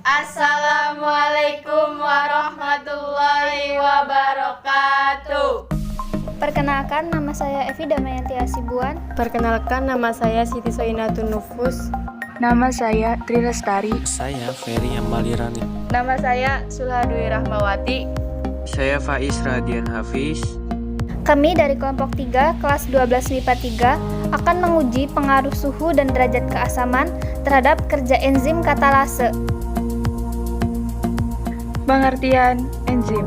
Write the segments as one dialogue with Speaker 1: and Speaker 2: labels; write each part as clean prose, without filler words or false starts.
Speaker 1: Assalamualaikum warahmatullahi wabarakatuh.
Speaker 2: Perkenalkan, nama saya Evi Damayanti Asibuan.
Speaker 3: Perkenalkan, nama saya Siti Soinatun Nufus.
Speaker 4: Nama saya Tri Lestari.
Speaker 5: Saya Ferry Amalirani.
Speaker 1: Nama saya Sulhadwi Rahmawati.
Speaker 6: Saya Faiz Radian Hafiz.
Speaker 2: Kami dari kelompok 3, kelas 12 MIPA 3, akan menguji pengaruh suhu dan derajat keasaman terhadap kerja enzim katalase.
Speaker 4: Pengertian enzim.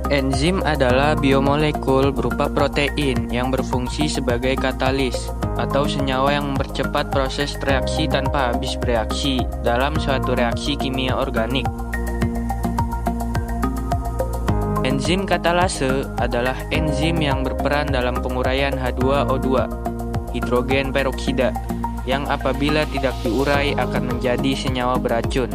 Speaker 6: Enzim adalah biomolekul berupa protein yang berfungsi sebagai katalis atau senyawa yang mempercepat proses reaksi tanpa habis bereaksi dalam suatu reaksi kimia organik. Enzim katalase adalah enzim yang berperan dalam penguraian H2O2, hidrogen peroksida, yang apabila tidak diurai akan menjadi senyawa beracun.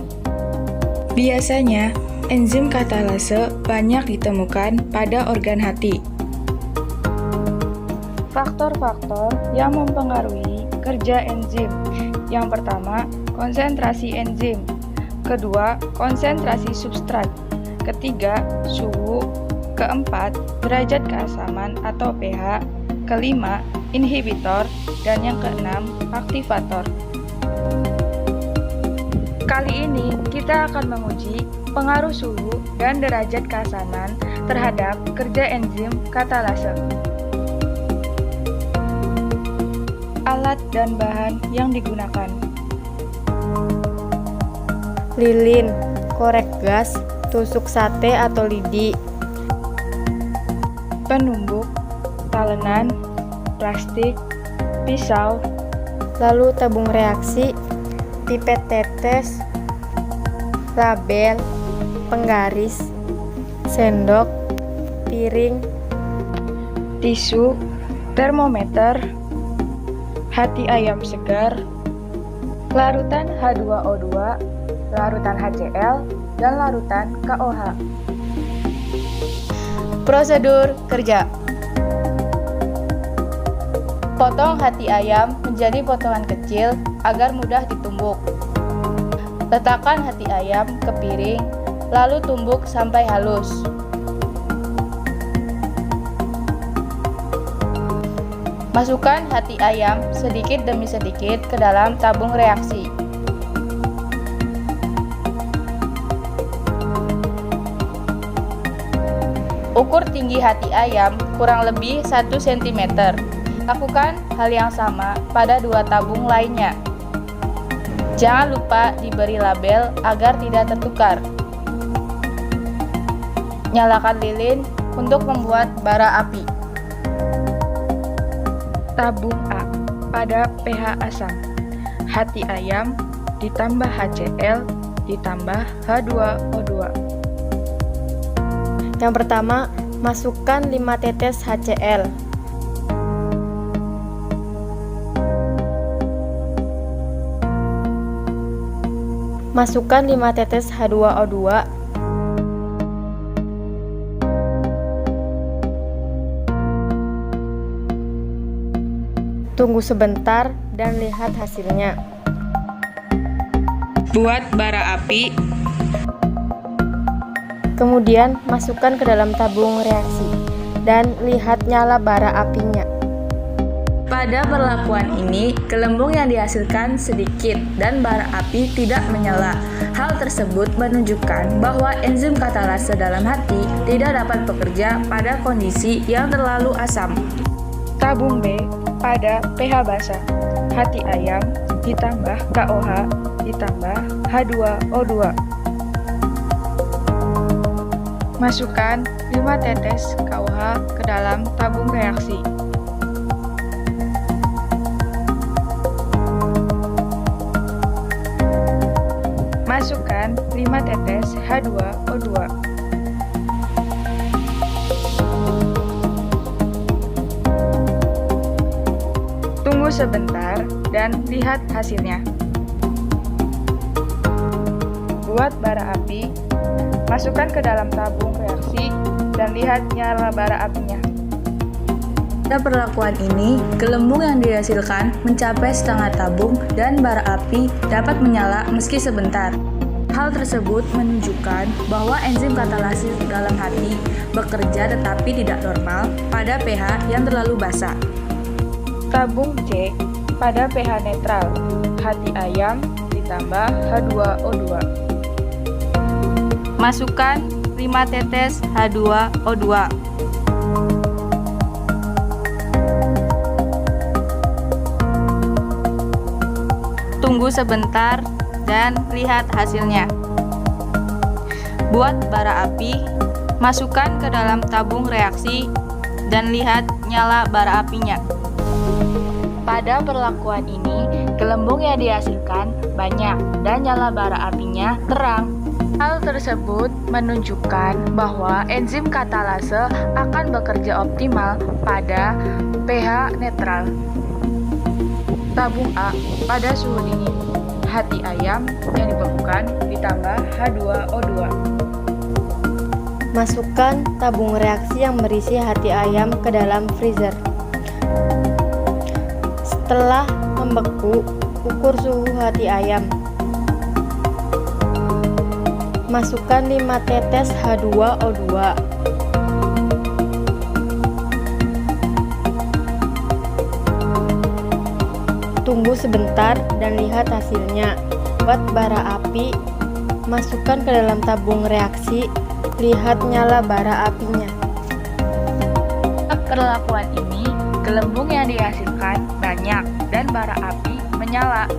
Speaker 4: Biasanya, enzim katalase banyak ditemukan pada organ hati. Faktor-faktor yang mempengaruhi kerja enzim. Yang pertama, konsentrasi enzim. Kedua, konsentrasi substrat. Ketiga, suhu. Keempat, derajat keasaman atau pH. Kelima, inhibitor. Dan yang keenam, aktivator. Kali ini kita akan menguji pengaruh suhu dan derajat keasaman terhadap kerja enzim katalase. Alat dan bahan yang digunakan:
Speaker 3: Lilin, korek gas, tusuk sate atau lidi,
Speaker 4: penumbuk, talenan, plastik, pisau,
Speaker 3: lalu tabung reaksi, pipet tetes, label, penggaris, sendok, piring,
Speaker 4: tisu, termometer, hati ayam segar, larutan H2O2, larutan HCl, dan larutan KOH.
Speaker 1: Prosedur kerja. Potong hati ayam menjadi potongan kecil agar mudah ditumbuk. Letakkan hati ayam ke piring, lalu tumbuk sampai halus. Masukkan hati ayam sedikit demi sedikit ke dalam tabung reaksi. Ukur tinggi hati ayam kurang lebih 1 cm. Lakukan hal yang sama pada 2 tabung lainnya. Jangan lupa diberi label agar tidak tertukar. Nyalakan lilin untuk membuat bara api.
Speaker 4: Tabung A pada pH asam. Hati ayam ditambah HCl ditambah H2O2.
Speaker 3: Yang pertama, masukkan 5 tetes HCl. Masukkan 5 tetes H2O2. Tunggu sebentar dan lihat hasilnya.
Speaker 4: Buat bara api.
Speaker 3: Kemudian masukkan ke dalam tabung reaksi dan lihat nyala bara apinya.
Speaker 1: Pada perlakuan ini, gelembung yang dihasilkan sedikit dan bara api tidak menyala. Hal tersebut menunjukkan bahwa enzim katalase dalam hati tidak dapat bekerja pada kondisi yang terlalu asam.
Speaker 4: Tabung B pada pH basa. Hati ayam ditambah KOH ditambah H2O2. Masukkan 5 tetes KOH ke dalam tabung reaksi. Masukkan 5 tetes H2O2. Tunggu sebentar dan lihat hasilnya. Buat bara api, masukkan ke dalam tabung reaksi dan lihat nyala bara apinya.
Speaker 1: Pada perlakuan ini, gelembung yang dihasilkan mencapai setengah tabung dan bara api dapat menyala meski sebentar. Hal tersebut menunjukkan bahwa enzim katalase dalam hati bekerja tetapi tidak normal pada pH yang terlalu basa.
Speaker 4: Tabung C pada pH netral, hati ayam ditambah H2O2.
Speaker 1: Masukkan 5 tetes H2O2. Tunggu sebentar dan lihat hasilnya. Buat bara api, masukkan ke dalam tabung reaksi dan lihat nyala bara apinya. Pada perlakuan ini, gelembung yang dihasilkan banyak dan nyala bara apinya terang. Hal tersebut menunjukkan bahwa enzim katalase akan bekerja optimal pada pH netral. Tabung A pada suhu dingin, hati ayam yang dibekukan ditambah H2O2.
Speaker 3: Masukkan tabung reaksi yang berisi hati ayam ke dalam freezer. Setelah membeku, ukur suhu hati ayam. Masukkan 5 tetes H2O2. Tunggu sebentar dan lihat hasilnya. Buat bara api, masukkan ke dalam tabung reaksi, lihat nyala bara apinya.
Speaker 1: Perlakuan ini, gelembung yang dihasilkan banyak dan bara api menyala.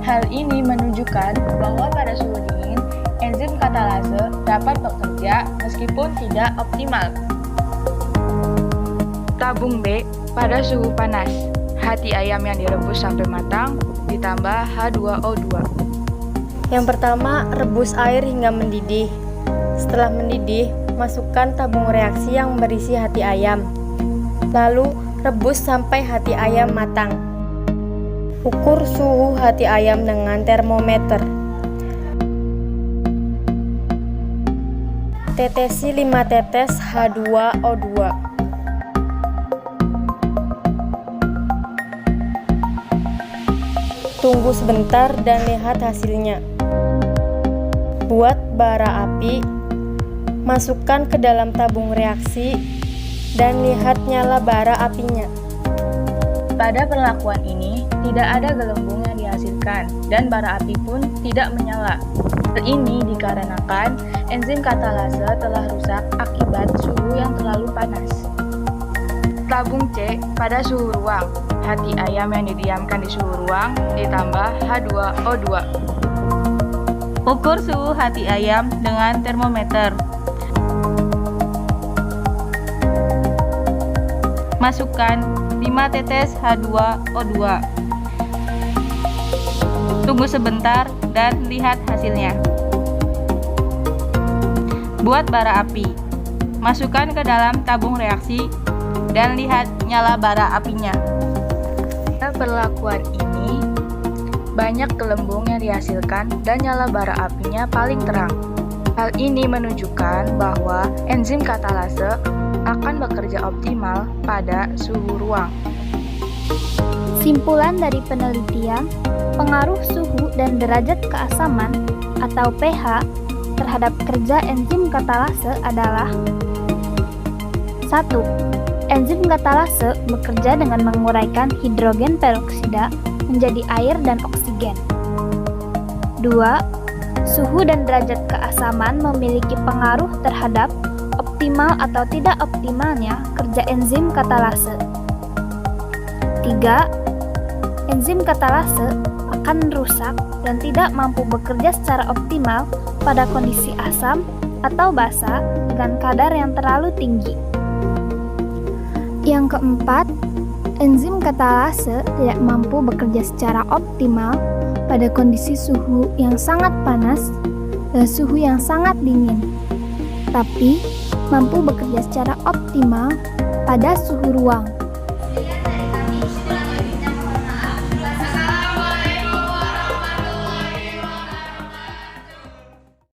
Speaker 1: Hal ini menunjukkan bahwa pada suhu dingin, enzim katalase dapat bekerja meskipun tidak optimal. Tabung B pada suhu panas, hati ayam yang direbus sampai matang ditambah H2O2.
Speaker 3: Yang pertama, rebus air hingga mendidih. Setelah mendidih, masukkan tabung reaksi yang berisi hati ayam. Lalu, rebus sampai hati ayam matang. Ukur suhu hati ayam dengan termometer. Tetesi 5 tetes H2O2. Tunggu sebentar dan lihat hasilnya. Buat bara api, masukkan ke dalam tabung reaksi dan lihat nyala bara apinya.
Speaker 1: Pada perlakuan ini, tidak ada gelembung yang dihasilkan dan bara api pun tidak menyala. Hal ini dikarenakan enzim katalase telah rusak akibat suhu yang terlalu panas. Tabung C pada suhu ruang, hati ayam yang didiamkan di suhu ruang ditambah H2O2. Ukur suhu hati ayam dengan termometer. Masukkan 5 tetes H2O2. Tunggu sebentar dan lihat hasilnya. Buat bara api, masukkan ke dalam tabung reaksi dan lihat nyala bara apinya. Pada perlakuan ini, banyak gelembung yang dihasilkan dan nyala bara apinya paling terang. Hal ini menunjukkan bahwa enzim katalase akan bekerja optimal pada suhu ruang.
Speaker 2: Simpulan dari penelitian, pengaruh suhu dan derajat keasaman atau pH terhadap kerja enzim katalase adalah: 1. Enzim katalase bekerja dengan menguraikan hidrogen peroksida menjadi air dan oksigen. 2. Suhu dan derajat keasaman memiliki pengaruh terhadap optimal atau tidak optimalnya kerja enzim katalase. 3. Enzim katalase akan rusak dan tidak mampu bekerja secara optimal pada kondisi asam atau basa dengan kadar yang terlalu tinggi. Yang keempat, enzim katalase tidak mampu bekerja secara optimal pada kondisi suhu yang sangat panas dan suhu yang sangat dingin, tapi mampu bekerja secara optimal pada suhu ruang.